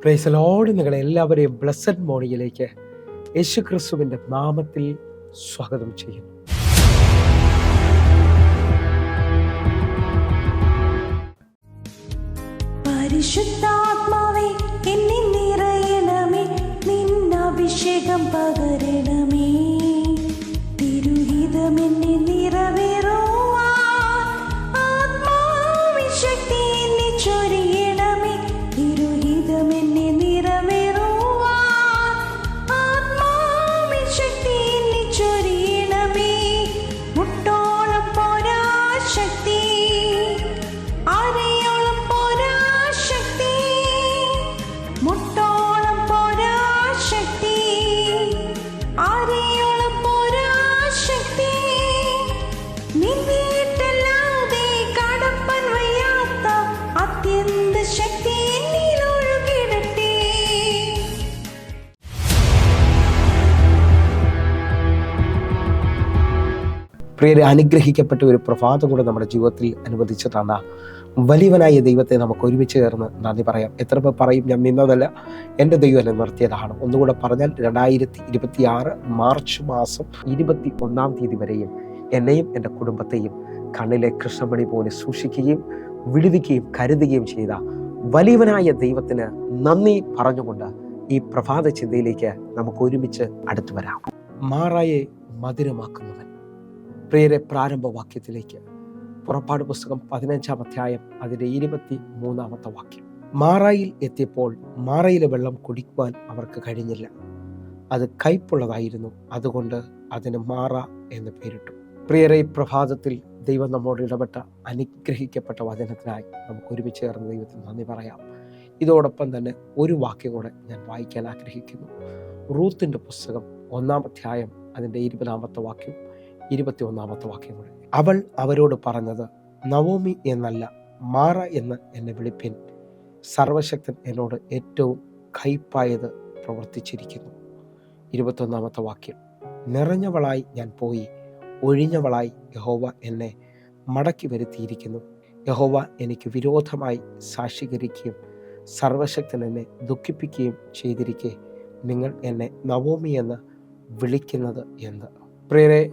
Praise the Lord. നിങ്ങളെ എല്ലാവരെയും blessed മോർണിംഗിലേക്ക് യേശു ക്രിസ്തുവിൻ്റെ നാമത്തിൽ സ്വാഗതം ചെയ്യുന്നു. പരിശുദ്ധാത്മാവേ എന്നിൽ നിറയണമേ, നിന്നഭിഷേകം പകരണമേ, തിരുഹിതം എന്നിൽ നിറവേറുവാൻ ആത്മാവിൻ ശക്തി എന്നിൽ ചൊരിയണമേ, തിരുഹിതം എന്നിൽ നിറവേറുവാൻ ആത്മാവിൻ ശക്തി എന്നിൽ ചൊരിയണമേ. മുട്ടോളം പോരാ ശക്തി, അരയോളം പോരാ ശക്തി, മുട്ടോളം പോരാ ശക്തി, അരയോളം പോരാ ശക്തി, നിന്നിട്ടല്ലാതെ കടപ്പൻ വയ്യാത്ത അത്യന്ത ശക്തി എന്നിൽ ഒഴുകിടട്ടെ. പ്രിയരെ, അനുഗ്രഹിക്കപ്പെട്ട ഒരു പ്രഭാതം കൂടെ നമ്മുടെ ജീവിതത്തിൽ അനുവദിച്ചു തന്ന വലിയവനായ ദൈവത്തെ നമുക്ക് ഒരുമിച്ച് ചേർന്ന് നന്ദി പറയാം. എത്ര പേർ പറയും, ഞാൻ നിന്നതല്ല, എൻ്റെ ദൈവം എന്നെ നിർത്തിയതാണ്. ഒന്നുകൂടെ പറഞ്ഞാൽ 2026 മാർച്ച് മാസം 21 വരെയും എന്നെയും എൻ്റെ കുടുംബത്തെയും കണ്ണിലെ കൃഷ്ണമണി പോലെ സൂക്ഷിക്കുകയും വിടുവിക്കുകയും കരുതുകയും ചെയ്ത വലിയവനായ ദൈവത്തിന് നന്ദി പറഞ്ഞുകൊണ്ട് ഈ പ്രഭാത ചിന്തയിലേക്ക് നമുക്ക് ഒരുമിച്ച് അടുത്തു വരാം. മാറായെ മധുരമാക്കുന്നവൻ. പ്രിയരെ, പ്രാരംഭവാക്യത്തിലേക്ക് പുറപ്പാട് പുസ്തകം 15-ാം അധ്യായം അതിൻ്റെ 23-ാമത്തെ വാക്യം. മാറായിൽ എത്തിയപ്പോൾ മാറയിലെ വെള്ളം കുടിക്കുവാൻ അവർക്ക് കഴിഞ്ഞില്ല, അത് കയ്പുള്ളതായിരുന്നു, അതുകൊണ്ട് അതിന് മാറ എന്ന് പേരിട്ടു. പ്രിയരെ, ഈ പ്രഭാതത്തിൽ ദൈവം നമ്മോട് ഇടപെട്ട അനുഗ്രഹിക്കപ്പെട്ട വചനത്തിനായി നമുക്ക് ഒരുമിച്ച് ചേർന്ന് ദൈവത്തിന് നന്ദി പറയാം. ഇതോടൊപ്പം തന്നെ ഒരു വാക്യം കൂടെ ഞാൻ വായിക്കാൻ ആഗ്രഹിക്കുന്നു. റൂത്തിൻ്റെ പുസ്തകം 1-ാം അധ്യായം അതിൻ്റെ 20-ാമത്തെ വാക്യം 21-ാമത്തെ വാക്യം കൂടെ. അവൾ അവരോട് പറഞ്ഞത്, നവോമി എന്നല്ല, മാറ എന്ന് എന്നെ വിളിപ്പിൻ, സർവശക്തൻ എന്നോട് ഏറ്റവും കയ്പായത് പ്രവർത്തിച്ചിരിക്കുന്നു. 21-ാമത്തെ വാക്യം. നിറഞ്ഞവളായി ഞാൻ പോയി, ഒഴിഞ്ഞവളായി യഹോവ എന്നെ മടക്കി വരുത്തിയിരിക്കുന്നു. യഹോവ എനിക്ക് വിരോധമായി സാക്ഷീകരിക്കുകയും സർവശക്തൻ എന്നെ ദുഃഖിപ്പിക്കുകയും ചെയ്തിരിക്കെ നിങ്ങൾ എന്നെ നവോമി എന്ന് വിളിക്കുന്നത് എന്ത്? പ്രിയരെ,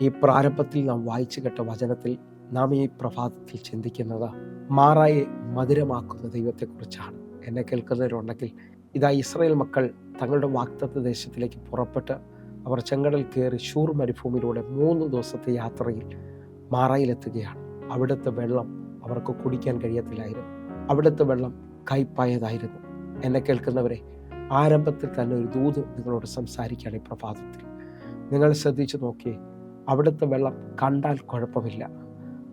ഈ പ്രാരംഭത്തിൽ നാം വായിച്ചു കേട്ട വചനത്തിൽ നാം ഈ പ്രഭാതത്തിൽ ചിന്തിക്കുന്നത് മാറായെ മധുരമാക്കുന്ന ദൈവത്തെക്കുറിച്ചാണ്. എന്നെ കേൾക്കുന്നവരുണ്ടെങ്കിൽ, ഇതാ ഇസ്രായേൽ മക്കൾ തങ്ങളുടെ വാഗ്ദത്ത ദേശത്തിലേക്ക് പുറപ്പെട്ട് അവർ ചെങ്കടൽ കയറി ശൂർ മരുഭൂമിയിലൂടെ 3 ദിവസത്തെ യാത്രയിൽ മാറായിലെത്തുകയാണ്. അവിടുത്തെ വെള്ളം അവർക്ക് കുടിക്കാൻ കഴിയത്തില്ലായിരുന്നു. അവിടുത്തെ വെള്ളം കയ്പായതായിരുന്നു. എന്നെ കേൾക്കുന്നവരെ, ആരംഭത്തിൽ തന്നെ ഒരു ദൂത് നിങ്ങളോട് സംസാരിക്കുകയാണ് ഈ പ്രഭാതത്തിൽ. നിങ്ങൾ ശ്രദ്ധിച്ചു നോക്കിയേ, അവിടുത്തെ വെള്ളം കണ്ടാൽ കുഴപ്പമില്ല,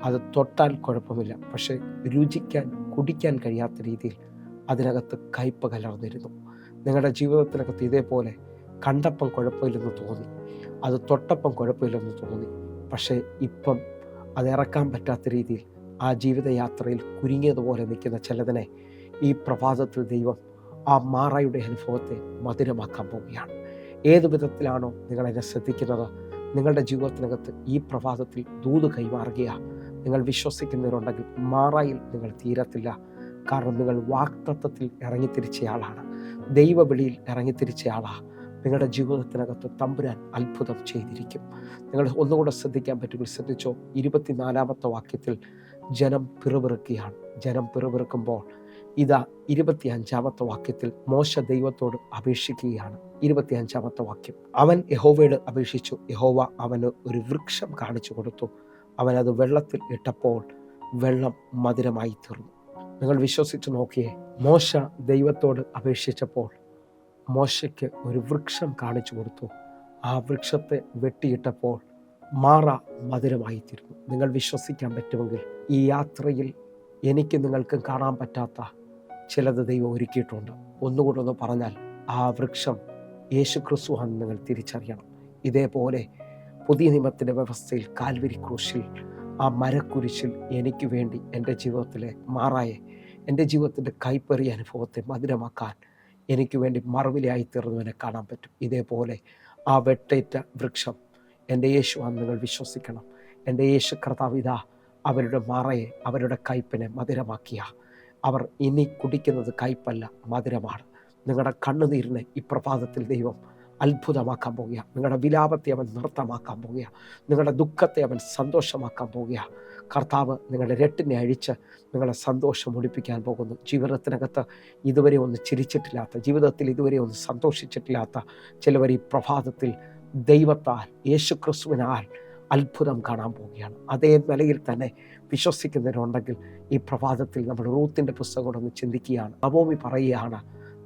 അത് തൊട്ടാൽ കുഴപ്പമില്ല, പക്ഷെ രുചിക്കാൻ കുടിക്കാൻ കഴിയാത്ത രീതിയിൽ അതിനകത്ത് കയ്പ് കലർന്നിരുന്നു. നിങ്ങളുടെ ജീവിതത്തിനകത്ത് ഇതേപോലെ കണ്ടപ്പം കുഴപ്പമില്ലെന്ന് തോന്നി, അത് തൊട്ടപ്പം കുഴപ്പമില്ലെന്ന് തോന്നി, പക്ഷേ ഇപ്പം അത് ഇറക്കാൻ പറ്റാത്ത രീതിയിൽ ആ ജീവിതയാത്രയിൽ കുരുങ്ങിയതുപോലെ നിൽക്കുന്ന ചിലതിനെ ഈ പ്രഭാതത്തിൽ ദൈവം ആ മാറായുടെ അനുഭവത്തെ മധുരമാക്കാൻ പോവുകയാണ്. ഏതു വിധത്തിലാണോ നിങ്ങൾ എന്നെ ശ്രദ്ധിക്കുന്നത്, നിങ്ങളുടെ ജീവിതത്തിനകത്ത് ഈ പ്രഭാതത്തിൽ ദൂത് കൈമാറുകയാണ്. നിങ്ങൾ വിശ്വസിക്കുന്നവരുണ്ടെങ്കിൽ മാറായിൽ നിങ്ങൾ തീരത്തില്ല. കാരണം നിങ്ങൾ വാഗ്ദത്തത്തിൽ ഇറങ്ങിത്തിരിച്ചയാളാണ്, ദൈവവിളിയിൽ ഇറങ്ങിത്തിരിച്ചയാളാണ്. നിങ്ങളുടെ ജീവിതത്തിനകത്ത് തമ്പുരാൻ അത്ഭുതം ചെയ്തിരിക്കും. നിങ്ങൾ ഒന്നുകൂടെ ശ്രദ്ധിക്കാൻ പറ്റുമെങ്കിൽ ശ്രദ്ധിച്ചോ. 24-ാമത്തെ വാക്യത്തിൽ ജനം പിറുപിറുക്കുകയാണ്. ജനം പിറുപിറുക്കുമ്പോൾ ഇതാ 25-ാമത്തെ വാക്യത്തിൽ മോശ ദൈവത്തോട് അപേക്ഷിക്കുകയാണ്. 25-ാമത്തെ വാക്യം. അവൻ യഹോവയോട് അപേക്ഷിച്ചു, യഹോവ അവന് ഒരു വൃക്ഷം കാണിച്ചു കൊടുത്തു, അവൻ അത് വെള്ളത്തിൽ ഇട്ടപ്പോൾ വെള്ളം മധുരമായി തീർന്നു. നിങ്ങൾ വിശ്വസിച്ച് നോക്കിയേ, മോശ ദൈവത്തോട് അപേക്ഷിച്ചപ്പോൾ മോശയ്ക്ക് ഒരു വൃക്ഷം കാണിച്ചു കൊടുത്തു. ആ വൃക്ഷത്തെ വെട്ടിയിട്ടപ്പോൾ മാറ മധുരമായി തീർന്നു. നിങ്ങൾ വിശ്വസിക്കാൻ പറ്റുമെങ്കിൽ ഈ യാത്രയിൽ എനിക്ക് നിങ്ങൾക്കും കാണാൻ പറ്റാത്ത ചിലത് ദൈവം ഒരുക്കിയിട്ടുണ്ട്. ഒന്നുകൂടെ ഒന്ന് പറഞ്ഞാൽ, ആ വൃക്ഷം യേശു ക്രിസ്തുവാണെന്ന് നിങ്ങൾ തിരിച്ചറിയണം. ഇതേപോലെ പുതിയ നിയമത്തിൻ്റെ വ്യവസ്ഥയിൽ കാൽവരി ക്രൂശിൽ, ആ മരക്കുരിശിൽ എനിക്ക് വേണ്ടി എൻ്റെ ജീവിതത്തിലെ മാറായെ, എൻ്റെ ജീവിതത്തിൻ്റെ കൈപ്പറിയ അനുഭവത്തെ മധുരമാക്കാൻ എനിക്ക് വേണ്ടി മറുവിലയായി തീർന്നവനെ കാണാൻ പറ്റും. ഇതേപോലെ ആ വെട്ടേറ്റ വൃക്ഷം എൻ്റെ യേശുവാണെന്ന് നിങ്ങൾ വിശ്വസിക്കണം. എൻ്റെ യേശു കർത്താവ് ഇതാ അവരുടെ മാറയെ, അവരുടെ കയ്പിനെ മധുരമാക്കിയ അവർ ഇനി കുടിക്കുന്നത് കയ്പല്ല, മധുരമാണ്. നിങ്ങളുടെ കണ്ണുനീരിനെ ഈ പ്രഭാതത്തിൽ ദൈവം അത്ഭുതമാക്കാൻ പോകുക. നിങ്ങളുടെ വിലാപത്തെ അവൻ നൃത്തമാക്കാൻ പോകുക. നിങ്ങളുടെ ദുഃഖത്തെ അവൻ സന്തോഷമാക്കാൻ പോകുക. കർത്താവ് നിങ്ങളുടെ രട്ടിനെ അഴിച്ച് നിങ്ങളെ സന്തോഷം ഒളിപ്പിക്കാൻ പോകുന്നു. ജീവിതത്തിനകത്ത് ഇതുവരെ ഒന്ന് ചിരിച്ചിട്ടില്ലാത്ത, ജീവിതത്തിൽ ഇതുവരെ ഒന്ന് സന്തോഷിച്ചിട്ടില്ലാത്ത ചിലവർ ഈ പ്രഭാതത്തിൽ ദൈവത്താൽ, യേശുക്രിസ്തുവിനാൽ അത്ഭുതം കാണാൻ പോവുകയാണ്. അതേ നിലയിൽ തന്നെ വിശ്വസിക്കുന്നവരുണ്ടെങ്കിൽ ഈ പ്രഭാതത്തിൽ നമ്മൾ റൂത്തിൻ്റെ പുസ്തകം കൊണ്ടൊന്ന് ചിന്തിക്കുകയാണ്. നവോമി പറയുകയാണ്,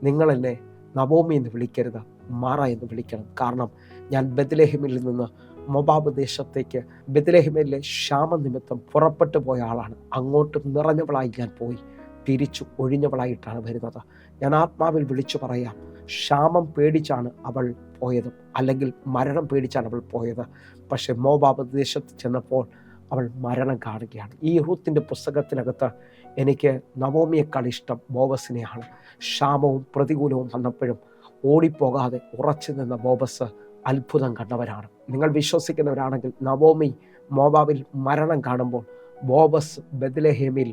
നിങ്ങളെന്നെ നവോമി എന്ന് വിളിക്കരുത്, മാറ എന്ന് വിളിക്കണം. കാരണം ഞാൻ ബെത്ലഹേമിൽ നിന്ന് മൊബാബ് ദേശത്തേക്ക്, ബെത്ലഹേമിലെ ക്ഷാമനിമിത്തം പുറപ്പെട്ടു പോയ ആളാണ്. അങ്ങോട്ട് നിറഞ്ഞവളായി ഞാൻ പോയി, തിരിച്ചു ഒഴിഞ്ഞവളായിട്ടാണ് വരുന്നത്. ഞാൻ ആത്മാവിൽ വിളിച്ചു പറയാം, ക്ഷാമം പേടിച്ചാണ് അവൾ പോയത്, അല്ലെങ്കിൽ മരണം പേടിച്ചാണ് അവൾ പോയത്. പക്ഷെ മോബാബ് ദേശത്ത് ചെന്നപ്പോൾ അവൾ മരണം കാണുകയാണ്. ഈ റൂത്തിൻ്റെ പുസ്തകത്തിനകത്ത് എനിക്ക് നവോമിയേക്കാൾ ഇഷ്ടം ബോവസിനെയാണ്. ക്ഷാമവും പ്രതികൂലവും വന്നപ്പോഴും ഓടിപ്പോകാതെ ഉറച്ചു നിന്ന ബോവസ് അത്ഭുതം കണ്ടവരാണ്. നിങ്ങൾ വിശ്വസിക്കുന്നവരാണെങ്കിൽ നവോമി മോബാബിൽ മരണം കാണുമ്പോൾ ബോവസ് ബെത്ലഹേമിൽ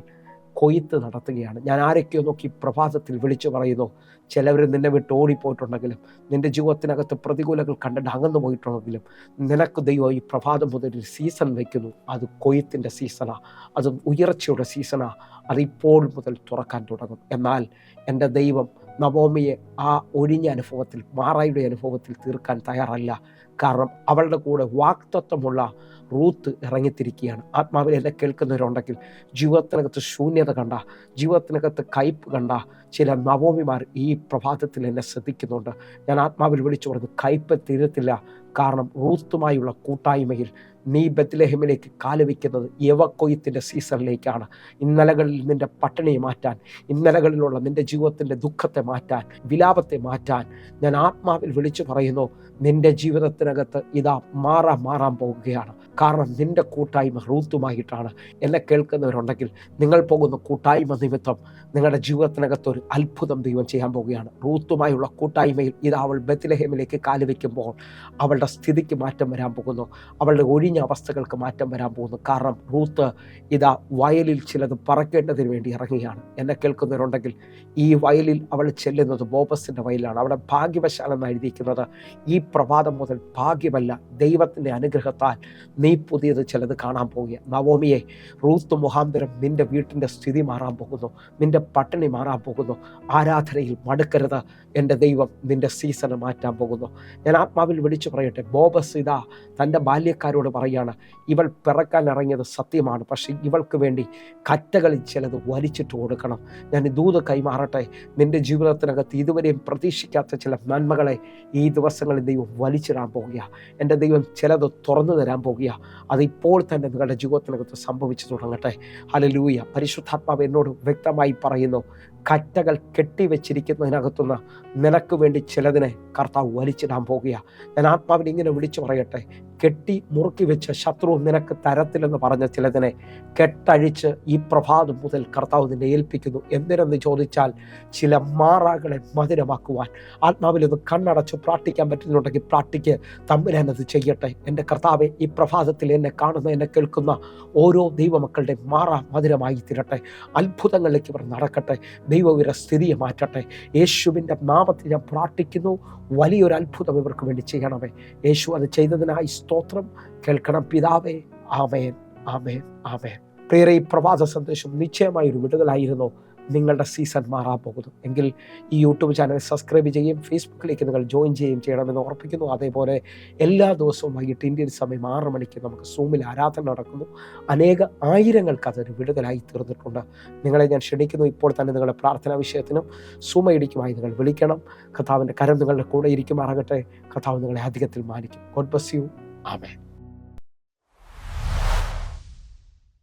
കൊയ്ത്ത് നടത്തുകയാണ്. ഞാൻ ആരൊക്കെയോ നോക്കി പ്രഭാതത്തിൽ വിളിച്ചു പറയുന്നു, ചിലവർ നിന്നെ വിട്ട് ഓടിപ്പോയിട്ടുണ്ടെങ്കിലും, നിൻ്റെ ജീവിതത്തിനകത്ത് പ്രതികൂലങ്ങൾ കണ്ടിട്ട് അകന്നു പോയിട്ടുണ്ടെങ്കിലും, നിനക്ക് ദൈവം ഈ പ്രഭാതം മുതൽ ഒരു സീസൺ വയ്ക്കുന്നു. അത് കൊയ്ത്തിൻ്റെ സീസണാണ്, അത് ഉയർച്ചയുടെ സീസണാണ്. അതിപ്പോൾ മുതൽ തുറക്കാൻ തുടങ്ങും. എന്നാൽ എൻ്റെ ദൈവം നവോമിയെ ആ ഒഴിഞ്ഞ അനുഭവത്തിൽ, മാറായുടെ അനുഭവത്തിൽ തീർക്കാൻ തയ്യാറല്ല. കാരണം അവളുടെ കൂടെ വാക്തത്വമുള്ള റൂത്ത് ഇറങ്ങിത്തിരിക്കുകയാണ്. ആത്മാവിൽ എന്നെ കേൾക്കുന്നവരുണ്ടെങ്കിൽ, ജീവിതത്തിനകത്ത് ശൂന്യത കണ്ട, ജീവിതത്തിനകത്ത് കയ്പ് കണ്ട ചില നവോമിമാർ ഈ പ്രഭാതത്തിൽ എന്നെ ശ്രദ്ധിക്കുന്നുണ്ട്. ഞാൻ ആത്മാവിൽ വിളിച്ചു പറഞ്ഞു, കയ്പ് തീരത്തില്ല. കാരണം റൂത്തുമായുള്ള കൂട്ടായ്മയിൽ നീ ബെത്ലഹേമിലേക്ക് കാലുവയ്ക്കുന്നത് യവക്കൊയ്ത്തിൻ്റെ സീസണിലേക്കാണ്. ഇന്നലകളിൽ നിൻ്റെ പട്ടിണിയെ മാറ്റാൻ, ഇന്നലകളിലുള്ള നിൻ്റെ ജീവിതത്തിൻ്റെ ദുഃഖത്തെ മാറ്റാൻ, വിലാപത്തെ മാറ്റാൻ ഞാൻ ആത്മാവിൽ വിളിച്ചു പറയുന്നു. നിൻ്റെ ജീവിതത്തിനകത്ത് ഇതാ മാറാൻ പോകുകയാണ്. കാരണം നിൻ്റെ കൂട്ടായ്മ റൂത്തുമായിട്ടാണ്. എന്നെ കേൾക്കുന്നവരുണ്ടെങ്കിൽ, നിങ്ങൾ പോകുന്ന കൂട്ടായ്മ നിമിത്തം നിങ്ങളുടെ ജീവിതത്തിനകത്ത് ഒരു അത്ഭുതം ദൈവം ചെയ്യാൻ പോവുകയാണ്. റൂത്തുമായുള്ള കൂട്ടായ്മയിൽ ഇതാ അവൾ ബെത്ലഹേമിലേക്ക് കാലുവയ്ക്കുമ്പോൾ അവളുടെ സ്ഥിതിക്ക് മാറ്റം വരാൻ പോകുന്നു. അവളുടെ ഒഴിഞ്ഞ അവസ്ഥകൾക്ക് മാറ്റം വരാൻ പോകുന്നു. കാരണം റൂത്ത് ഇതാ വയലിൽ ചിലത് പറക്കേണ്ടതിന് വേണ്ടി ഇറങ്ങുകയാണ്. എന്നെ കേൾക്കുന്നവരുണ്ടെങ്കിൽ, ഈ വയലിൽ അവൾ ചെല്ലുന്നത് ബോബസിൻ്റെ വയലാണ്. അവിടെ ഭാഗ്യവശാലെന്ന് എഴുതിയിരിക്കുന്നത്. ഈ പ്രഭാതം മുതൽ ഭാഗ്യമല്ല, ദൈവത്തിൻ്റെ അനുഗ്രഹത്താൽ നീ പുതിയത് ചിലത് കാണാൻ പോവുക. നവോമിയെ, റൂത്ത് മുഖാന്തരം നിൻ്റെ വീട്ടിൻ്റെ സ്ഥിതി മാറാൻ പോകുന്നു, നിൻ്റെ പട്ടിണി മാറാൻ പോകുന്നു. ആരാധനയിൽ മടുക്കരുത്, എൻ്റെ ദൈവം നിൻ്റെ സീസണ് മാറ്റാൻ പോകുന്നു. ഞാൻ ആത്മാവിൽ വിളിച്ചു പറയട്ടെ, ബോബസ് ഇതാ തൻ്റെ ബാല്യക്കാരോട് പറയാണ്, ഇവൾ പിറക്കാൻ ഇറങ്ങിയത് സത്യമാണ്, പക്ഷേ ഇവൾക്ക് വേണ്ടി കറ്റകളിൽ ചിലത് വലിച്ചിട്ട് കൊടുക്കണം. ഞാൻ ദൂത് കൈമാറട്ടെ, നിൻ്റെ ജീവിതത്തിനകത്ത് ഇതുവരെയും പ്രതീക്ഷിക്കാത്ത ചില നന്മകളെ ഈ ദിവസങ്ങളിൽ ദൈവം വലിച്ചിടാൻ പോകുക. എൻ്റെ ദൈവം ചിലത് തുറന്നു തരാൻ പോകുക. അതിപ്പോൾ തന്നെ നിങ്ങളുടെ ജീവിതത്തിനകത്ത് സംഭവിച്ചു തുടങ്ങട്ടെ. ഹല്ലേലൂയ. പരിശുദ്ധാത്മാവ് എന്നോട് വ്യക്തമായി പറയുന്നു, കറ്റകൾ കെട്ടിവെച്ചിരിക്കുന്നതിനകത്തുനിന്ന് നിനക്ക് വേണ്ടി ചിലതിനെ കർത്താവ് വലിച്ചിടാൻ പോകുക. ഞാൻ ആത്മാവിനെ ഇങ്ങനെ വിളിച്ചു പറയട്ടെ, കെട്ടി മുറുക്കി വെച്ച് ശത്രു നിനക്ക് തരത്തില്ലെന്ന് പറഞ്ഞ ചിലതിനെ കെട്ടഴിച്ച് ഈ പ്രഭാതം മുതൽ കർത്താവ് നിന്നെ ഏൽപ്പിക്കുന്നു. എന്തിനെന്ന് ചോദിച്ചാൽ, ചില മാറാകളെ മധുരമാക്കുവാൻ. ആത്മാവിലൊന്ന് കണ്ണടച്ച് പ്രാർത്ഥിക്കാൻ പറ്റുന്നുണ്ടെങ്കിൽ പ്രാർത്ഥിക്ക്, തമ്പുരാനത് ചെയ്യട്ടെ. എൻ്റെ കർത്താവെ, ഈ പ്രഭാതത്തിൽ എന്നെ കാണുന്ന, എന്നെ കേൾക്കുന്ന ഓരോ ദൈവമക്കളുടെ മാറാ മധുരമായി തീരട്ടെ. അത്ഭുതങ്ങളിലേക്ക് ഇവർ നടക്കട്ടെ. ദൈവം ഇവരുടെ സ്ഥിതിയെ മാറ്റട്ടെ. യേശുവിൻ്റെ നാമത്തിൽ ഞാൻ പ്രാർത്ഥിക്കുന്നു, വലിയൊരു അത്ഭുതം ഇവർക്ക് വേണ്ടി ചെയ്യണമേ. യേശു അത് ചെയ്തതിനായി സ്തോത്രം. കേൾക്കണം പിതാവേ. ആമേൻ, ആമേൻ, ആമേൻ. പ്രിയരേ, ഈ പ്രഭാത സന്ദേശം നിശ്ചയമായൊരു വിടുതലായിരുന്നു. നിങ്ങളുടെ സീസൺ മാറാൻ പോകുന്നു എങ്കിൽ ഈ യൂട്യൂബ് ചാനൽ സബ്സ്ക്രൈബ് ചെയ്യുകയും ഫേസ്ബുക്കിലേക്ക് നിങ്ങൾ ജോയിൻ ചെയ്യുകയും ചെയ്യണമെന്ന് ഓർപ്പിക്കുന്നു. അതേപോലെ എല്ലാ ദിവസവും വൈകിട്ട് ഇന്ത്യൻ സമയം 6 മണിക്ക് നമുക്ക് സൂമിൽ ആരാധന നടക്കുന്നു. ആയിരങ്ങൾക്ക് അതൊരു വിടുതലായി തീർന്നിട്ടുണ്ട്. നിങ്ങളെ ഞാൻ ക്ഷണിക്കുന്നു, ഇപ്പോൾ തന്നെ നിങ്ങളുടെ പ്രാർത്ഥനാ വിഷയത്തിനും സൂം ഐഡിക്കുമായി നിങ്ങൾ വിളിക്കണം. കർത്താവിൻ്റെ കരം നിങ്ങളുടെ കൂടെ ഇരിക്കുമാറാകട്ടെ. കർത്താവ് നിങ്ങളെ അധികത്തിൽ മാനിക്കും. God bless you. ആമേൻ.